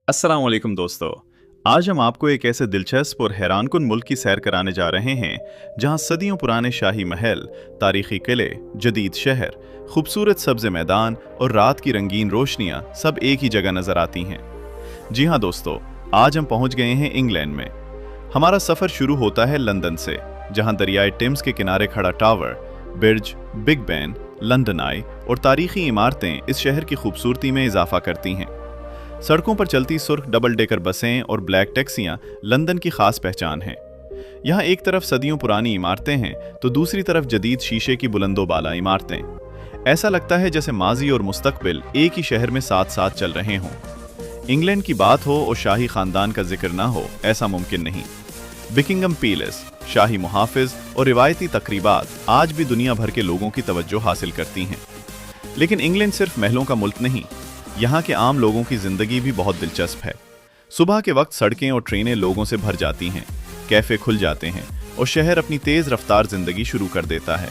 अस्सलाम वालेकुम दोस्तों। आज हम आपको एक ऐसे दिलचस्प और हैरानकुन मुल्क की सैर कराने जा रहे हैं जहां सदियों पुराने शाही महल, तारीखी किले, जदीद शहर, खूबसूरत सब्ज मैदान और रात की रंगीन रोशनियां सब एक ही जगह नजर आती हैं। जी हां दोस्तों, आज हम पहुंच गए हैं इंग्लैंड में। हमारा सफर शुरू होता है लंदन से, जहां दरियाए टेम्स के किनारे खड़ा Tower, Bridge, Big Ben, London Eye और तारीखी इमारतें इस शहर की खूबसूरती में इजाफा करती हैं। सड़कों पर चलती सुर्ख डबल डेकर बसें और ब्लैक टैक्सियां लंदन की खास पहचान हैं। यहाँ एक तरफ सदियों पुरानी इमारतें हैं तो दूसरी तरफ जदीद शीशे की बुलंदोबाला इमारतें। ऐसा लगता है जैसे माजी और मुस्तकबिल एक ही शहर में साथ साथ चल रहे हों। इंग्लैंड की बात हो और शाही खानदान का जिक्र ना हो, ऐसा मुमकिन नहीं। बकिंघम पैलेस, शाही मुहाफिज और रिवायती तकरीबात आज भी दुनिया भर के लोगों की तवज्जो हासिल करती हैं। लेकिन इंग्लैंड सिर्फ महलों का मुल्क नहीं, यहाँ के आम लोगों की जिंदगी भी बहुत दिलचस्प है। सुबह के वक्त सड़कें और ट्रेनें लोगों से भर जाती हैं, कैफे खुल जाते हैं और शहर अपनी तेज रफ्तार जिंदगी शुरू कर देता है।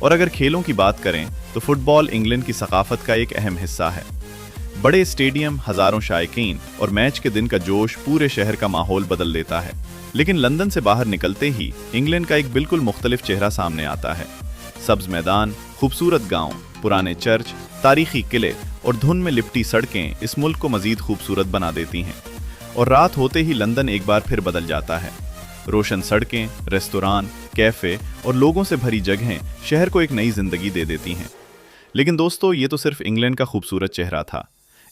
और अगर खेलों की बात करें तो फुटबॉल इंग्लैंड की सकाफत का एक अहम हिस्सा है। बड़े स्टेडियम, हजारों शायकीन और मैच के दिन का जोश पूरे शहर का माहौल बदल देता है। लेकिन लंदन से बाहर निकलते ही इंग्लैंड का एक बिल्कुल मुख्तलिफ चेहरा सामने आता है। सब्ज मैदान, खूबसूरत गांव, पुराने चर्च, तारीखी किले और धुन में लिपटी सड़कें इस मुल्क को मजीद खूबसूरत बना देती हैं। और रात होते ही लंदन एक बार फिर बदल जाता है। रोशन सड़कें, रेस्तोरां, कैफे और लोगों से भरी जगहें शहर को एक नई जिंदगी दे देती हैं। लेकिन दोस्तों, ये तो सिर्फ इंग्लैंड का खूबसूरत चेहरा था।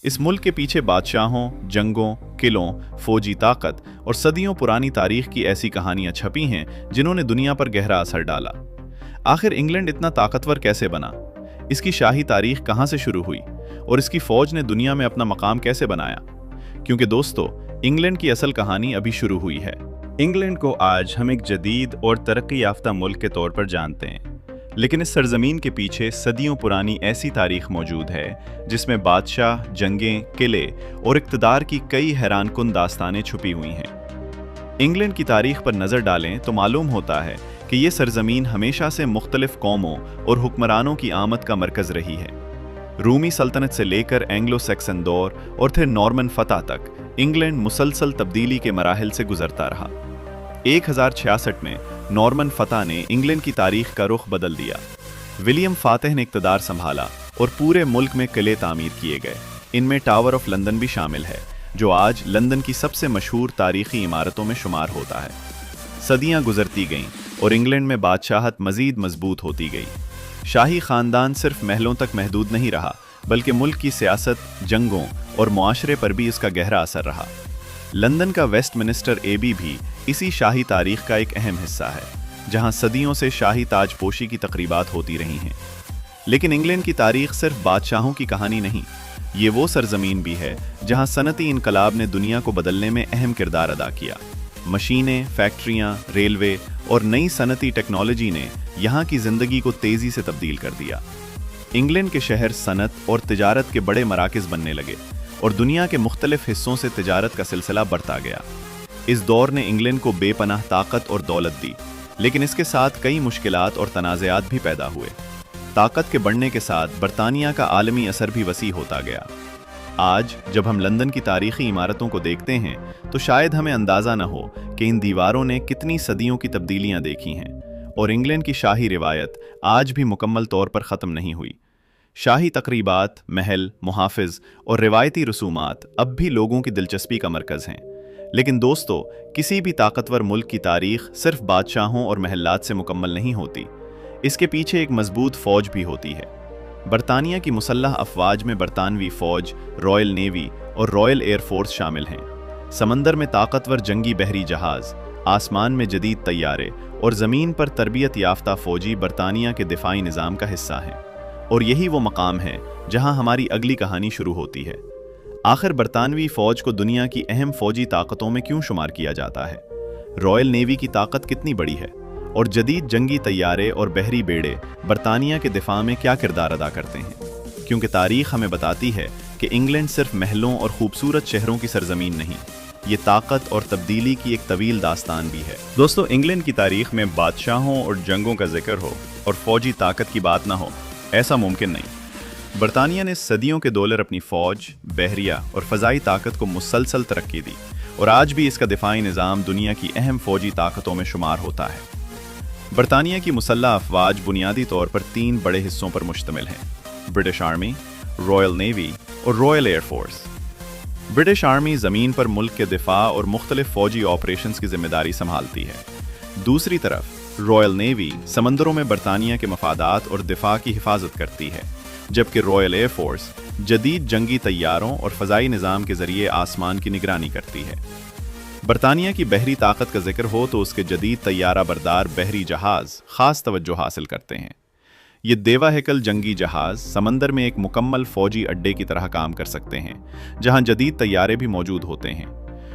इस मुल्क के पीछे बादशाहों, जंगों, किलों, फौजी ताकत और सदियों पुरानी तारीख की ऐसी कहानियां छपी हैं जिन्होंने दुनिया पर गहरा असर डाला। आखिर इंग्लैंड इतना ताकतवर कैसे बना? इसकी शाही तारीख कहां से शुरू हुई और इसकी फौज ने दुनिया में अपना मकाम कैसे बनाया? क्योंकि दोस्तों, इंग्लैंड की असल कहानी अभी शुरू हुई है। इंग्लैंड को आज हम एक जदीद और तरक्की याफ्ता मुल्क के तौर पर जानते हैं, लेकिन इस सरजमीन के पीछे सदियों पुरानी ऐसी तारीख मौजूद है जिसमें बादशाह, जंगें, किले और इक़्तिदार की कई हैरानकुन दास्तानें छुपी हुई हैं। इंग्लैंड की तारीख पर नज़र डालें तो मालूम होता है कि ये सरजमीन हमेशा से मुख्तलिफ कौमों और हुक्मरानों की आमद का मरकज़ रही है। रूमी सल्तनत से लेकर एंग्लो सैक्सन दौर और फिर नॉर्मन फतह तक इंग्लैंड मुसलसल तब्दीली के मराहिल से गुजरता रहा। 1066 में नॉर्मन फतह ने इंग्लैंड की तारीख का रुख बदल दिया। विलियम फातिह ने इक़्तिदार संभाला और पूरे मुल्क में किले तामीर किए गए। इनमें टावर ऑफ लंदन भी शामिल है, जो आज लंदन की सबसे मशहूर तारीखी इमारतों में शुमार होता है। सदियां गुजरती गईं और इंग्लैंड में बादशाहत मजीद मजबूत होती गई। शाही खानदान सिर्फ महलों तक महदूद नहीं रहा, बल्कि मुल्क की सियासत, जंगों और मुआशरे पर भी इसका गहरा असर रहा। लंदन का वेस्टमिनिस्टर एबी भी इसी शाही तारीख का एक अहम हिस्सा है, जहां सदियों से शाही ताजपोशी की तकरीबात होती रही हैं। लेकिन इंग्लैंड की तारीख सिर्फ बादशाहों की कहानी नहीं, ये वो सरजमीन भी है जहां सनती इनकलाब ने दुनिया को बदलने में अहम किरदार अदा किया। मशीनें, फैक्ट्रियां, रेलवे और नई सनती टेक्नोलॉजी ने यहाँ की जिंदगी को तेजी से तब्दील कर दिया। इंग्लैंड के शहर सनत और तिजारत के बड़े मराकज़ बनने लगे और दुनिया के मुख्तलिफ हिस्सों से तिजारत का सिलसिला बढ़ता गया। इस दौर ने इंग्लैंड को बेपनाह ताकत और दौलत दी, लेकिन इसके साथ कई मुश्किलात और तनाज़ात भी पैदा हुए। ताकत के बढ़ने के साथ बरतानिया का आलमी असर भी वसी होता गया। आज जब हम लंदन की तारीखी इमारतों को देखते हैं तो शायद हमें अंदाज़ा न हो कि इन दीवारों ने कितनी सदियों की तब्दीलियां देखी हैं। और इंग्लैंड की शाही रिवायत आज भी मुकम्मल तौर पर ख़त्म नहीं हुई। शाही तकरीबात, महल, मुहाफिज और रिवायती रसूमात अब भी लोगों की दिलचस्पी का मरकज़ हैं। लेकिन दोस्तों, किसी भी ताकतवर मुल्क की तारीख सिर्फ बादशाहों और महलात से मुकम्मल नहीं होती। इसके पीछे एक मजबूत फ़ौज भी होती है। बरतानिया की मुसल्लह अफवाज में बरतानवी फ़ौज, रॉयल नेवी और रॉयल एयरफोर्स शामिल हैं। समंदर में ताकतवर जंगी बहरी जहाज़, आसमान में जदीद तैयारे और ज़मीन पर तरबियत याफ्ता फ़ौजी बरतानिया के दिफाई निज़ाम का हिस्सा हैं। और यही वो मकाम है जहां हमारी अगली कहानी शुरू होती है। आखिर बरतानवी फ़ौज को दुनिया की अहम फ़ौजी ताकतों में क्यों शुमार किया जाता है? रॉयल नेवी की ताकत कितनी बड़ी है? और जदीद जंगी तैयारे और बहरी बेड़े बरतानिया के दिफा में क्या किरदार अदा करते हैं? क्योंकि तारीख हमें बताती है कि इंग्लैंड सिर्फ महलों और खूबसूरत शहरों की सरजमीन नहीं, ये ताकत और तब्दीली की एक तवील दास्तान भी है। दोस्तों, इंग्लैंड की तारीख में बादशाहों और जंगों का जिक्र हो और फौजी ताकत की बात ना हो, ऐसा मुमकिन नहीं। برطانیہ نے صدیوں کے دولر اپنی فوج، بحریہ اور فضائی طاقت کو مسلسل ترقی دی، اور آج بھی اس کا دفاعی نظام دنیا کی اہم فوجی طاقتوں میں شمار ہوتا ہے۔ برطانیہ کی مسلح افواج بنیادی طور پر 3 بڑے حصوں پر مشتمل ہیں: برٹش آرمی، رائل نیوی اور Royal air force. British army زمین پر ملک کے دفاع اور مختلف فوجی آپریشنز کی ذمہ داری سنبھالتی ہے۔ دوسری طرف رائل نیوی سمندروں میں برطانیہ کے مفادات اور دفاع کی حفاظت کرتی ہے، جبکہ رائل ایئر فورس جدید جنگی طیاروں اور فضائی نظام کے ذریعے آسمان کی نگرانی کرتی ہے۔ برطانیہ کی بحری طاقت کا ذکر ہو تو اس کے جدید طیارہ بردار بحری جہاز خاص توجہ حاصل کرتے ہیں۔ یہ دیوا ہیکل جنگی جہاز سمندر میں ایک مکمل فوجی اڈے کی طرح کام کر سکتے ہیں، جہاں جدید طیارے بھی موجود ہوتے ہیں،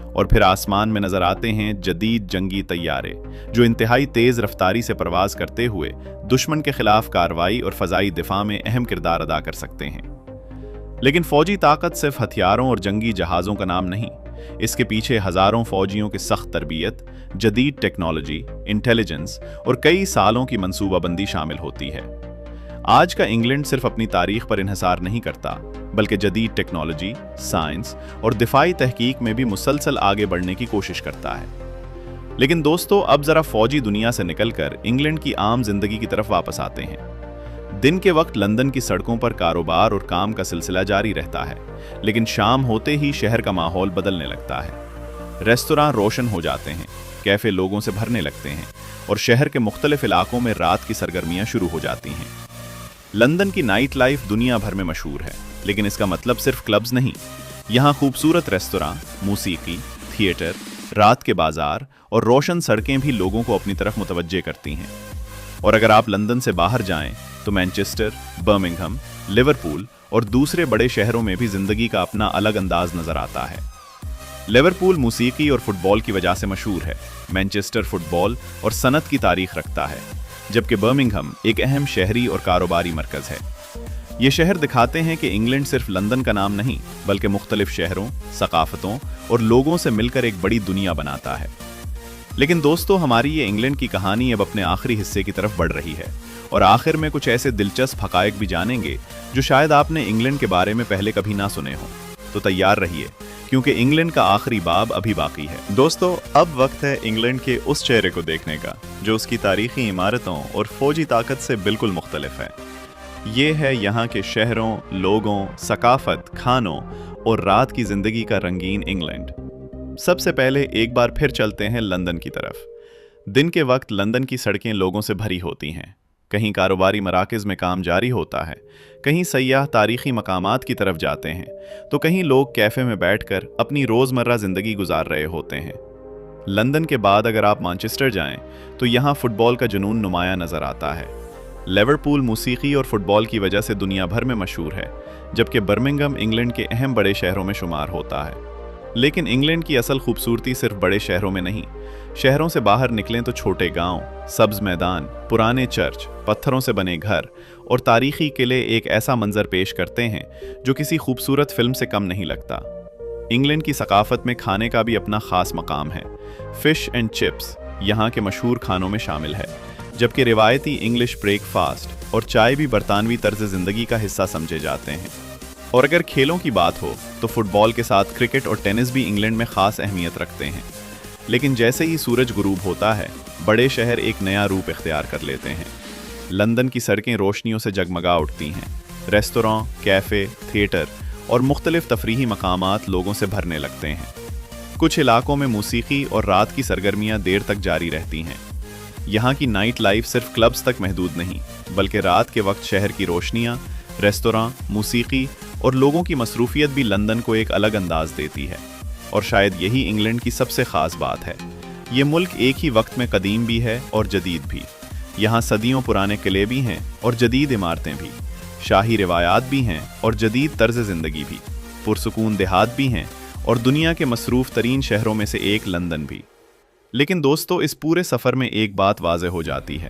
اور پھر آسمان میں نظر آتے ہیں جدید جنگی طیارے جو انتہائی تیز رفتاری سے پرواز کرتے ہوئے دشمن کے خلاف کارروائی اور فضائی دفاع میں اہم کردار ادا کر سکتے ہیں۔ لیکن فوجی طاقت صرف ہتھیاروں اور جنگی جہازوں کا نام نہیں، اس کے پیچھے ہزاروں فوجیوں کی سخت تربیت، جدید ٹیکنالوجی، انٹیلیجنس اور کئی سالوں کی منصوبہ بندی شامل ہوتی ہے۔ آج کا انگلینڈ صرف اپنی تاریخ پر انحصار نہیں کرتا، بلکہ جدید ٹیکنالوجی، سائنس اور دفاعی تحقیق میں بھی مسلسل آگے بڑھنے کی کوشش کرتا ہے۔ لیکن دوستو، اب ذرا فوجی دنیا سے نکل کر انگلینڈ کی عام زندگی کی طرف واپس آتے ہیں۔ دن کے وقت لندن کی سڑکوں پر کاروبار اور کام کا سلسلہ جاری رہتا ہے، لیکن شام ہوتے ہی شہر کا ماحول بدلنے لگتا ہے۔ ریستوراں روشن ہو جاتے ہیں، کیفے لوگوں سے بھرنے لگتے ہیں، اور شہر کے مختلف علاقوں میں رات کی سرگرمیاں شروع ہو جاتی ہیں۔ لندن کی نائٹ لائف دنیا بھر میں مشہور ہے، لیکن اس کا مطلب صرف کلبز نہیں۔ یہاں خوبصورت ریستوراں، موسیقی، تھیٹر، رات کے بازار اور روشن سڑکیں بھی لوگوں کو اپنی طرف متوجہ کرتی ہیں۔ اور اگر آپ لندن سے باہر جائیں تو مینچسٹر، برمنگھم، لیورپول اور دوسرے بڑے شہروں میں بھی زندگی کا اپنا الگ انداز نظر آتا ہے۔ لیورپول موسیقی اور فٹ بال کی وجہ سے مشہور ہے، مینچسٹر فٹ بال اور صنعت کی تاریخ رکھتا ہے، جبکہ برمنگھم ایک اہم شہری اور کاروباری مرکز ہے۔ یہ شہر دکھاتے ہیں کہ انگلینڈ صرف لندن کا نام نہیں، بلکہ مختلف شہروں، ثقافتوں اور لوگوں سے مل کر ایک بڑی دنیا بناتا ہے۔ لیکن دوستو، ہماری یہ انگلینڈ کی کہانی اب اپنے آخری حصے کی طرف بڑھ رہی ہے، اور آخر میں کچھ ایسے دلچسپ حقائق بھی جانیں گے جو شاید آپ نے انگلینڈ کے بارے میں پہلے کبھی نہ سنے ہوں۔ تو تیار رہیے، کیونکہ انگلینڈ کا آخری باب ابھی باقی ہے۔ دوستو، اب وقت ہے انگلینڈ کے اس چہرے کو دیکھنے کا جو اس کی تاریخی عمارتوں اور فوجی طاقت سے بالکل مختلف ہے۔ یہ ہے یہاں کے شہروں، لوگوں، ثقافت، کھانوں اور رات کی زندگی کا رنگین انگلینڈ۔ سب سے پہلے ایک بار پھر چلتے ہیں لندن کی طرف۔ دن کے وقت لندن کی سڑکیں لوگوں سے بھری ہوتی ہیں، کہیں کاروباری مراکز میں کام جاری ہوتا ہے، کہیں سیاح تاریخی مقامات کی طرف جاتے ہیں، تو کہیں لوگ کیفے میں بیٹھ کر اپنی روزمرہ زندگی گزار رہے ہوتے ہیں۔ لندن کے بعد اگر آپ مانچسٹر جائیں تو یہاں فٹ بال کا جنون نمایاں نظر آتا ہے۔ لیورپول موسیقی اور فٹ بال کی وجہ سے دنیا بھر میں مشہور ہے، جبکہ برمنگھم انگلینڈ کے اہم بڑے شہروں میں شمار ہوتا ہے۔ لیکن انگلینڈ کی اصل خوبصورتی صرف بڑے شہروں میں نہیں، شہروں سے باہر نکلیں تو چھوٹے گاؤں، سبز میدان، پرانے چرچ، پتھروں سے بنے گھر اور تاریخی قلعے ایک ایسا منظر پیش کرتے ہیں جو کسی خوبصورت فلم سے کم نہیں لگتا۔ انگلینڈ کی ثقافت میں کھانے کا بھی اپنا خاص مقام ہے۔ فش اینڈ چپس یہاں کے مشہور کھانوں میں شامل ہے، جبکہ روایتی انگلش بریک فاسٹ اور چائے بھی برطانوی طرز زندگی کا حصہ سمجھے جاتے ہیں۔ اور اگر کھیلوں کی بات ہو تو فٹ بال کے ساتھ کرکٹ اور ٹینس بھی انگلینڈ میں خاص اہمیت رکھتے ہیں۔ لیکن جیسے ہی سورج غروب ہوتا ہے، بڑے شہر ایک نیا روپ اختیار کر لیتے ہیں۔ لندن کی سڑکیں روشنیوں سے جگمگا اٹھتی ہیں، ریستوراں، کیفے، تھیٹر اور مختلف تفریحی مقامات لوگوں سے بھرنے لگتے ہیں۔ کچھ علاقوں میں موسیقی اور رات کی سرگرمیاں دیر تک جاری رہتی ہیں۔ یہاں کی نائٹ لائف صرف کلبز تک محدود نہیں، بلکہ رات کے وقت شہر کی روشنیاں، ریستوراں، موسیقی اور لوگوں کی مصروفیت بھی لندن کو ایک الگ انداز دیتی ہے۔ اور شاید یہی انگلینڈ کی سب سے خاص بات ہے، یہ ملک ایک ہی وقت میں قدیم بھی ہے اور جدید بھی۔ یہاں صدیوں پرانے قلعے بھی ہیں اور جدید عمارتیں بھی، شاہی روایات بھی ہیں اور جدید طرز زندگی بھی، پرسکون دیہات بھی ہیں اور دنیا کے مصروف ترین شہروں میں سے ایک لندن بھی۔ لیکن دوستو، اس پورے سفر میں ایک بات واضح ہو جاتی ہے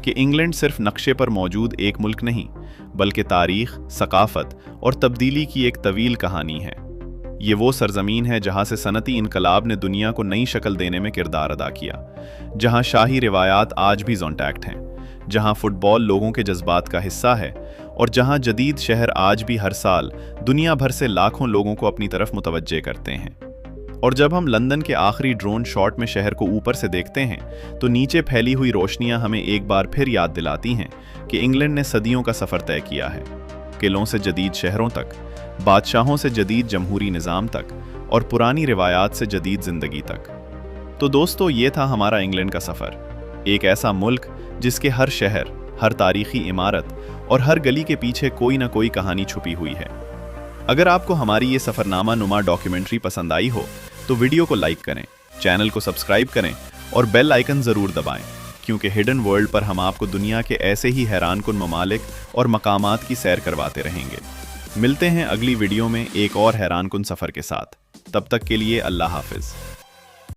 کہ انگلینڈ صرف نقشے پر موجود ایک ملک نہیں، بلکہ تاریخ، ثقافت اور تبدیلی کی ایک طویل کہانی ہے۔ یہ وہ سرزمین ہے جہاں سے صنعتی انقلاب نے دنیا کو نئی شکل دینے میں کردار ادا کیا، جہاں شاہی روایات آج بھی زونٹیکٹ ہیں، جہاں فٹ بال لوگوں کے جذبات کا حصہ ہے और जहां जदीद शहर आज भी हर साल दुनिया भर से लाखों लोगों को अपनी तरफ मुतवज्जे करते हैं। और जब हम लंदन के आखिरी ड्रोन शॉट में शहर को ऊपर से देखते हैं तो नीचे फैली हुई रोशनियां हमें एक बार फिर याद दिलाती हैं कि इंग्लैंड ने सदियों का सफ़र तय किया है, किलों से जदीद शहरों तक, बादशाहों से जदीद जमहूरी निज़ाम तक और पुरानी रिवायात से जदीद ज़िंदगी तक। तो दोस्तों, ये था हमारा इंग्लैंड का सफ़र, एक ऐसा मुल्क जिसके हर शहर, हर तारीखी इमारत और हर गली के पीछे कोई ना कोई कहानी छुपी हुई है। अगर आपको हमारी ये सफ़रनामा नुमा डॉक्यूमेंट्री पसंद आई हो तो वीडियो को लाइक करें, चैनल को सब्सक्राइब करें और बेल आइकन ज़रूर दबाएं, क्योंकि हिडन वर्ल्ड पर हम आपको दुनिया के ऐसे ही हैरानकुन ममालिक और मकामात की सैर करवाते रहेंगे। मिलते हैं अगली वीडियो में एक और हैरानकुन सफ़र के साथ। तब तक के लिए अल्लाह हाफिज़।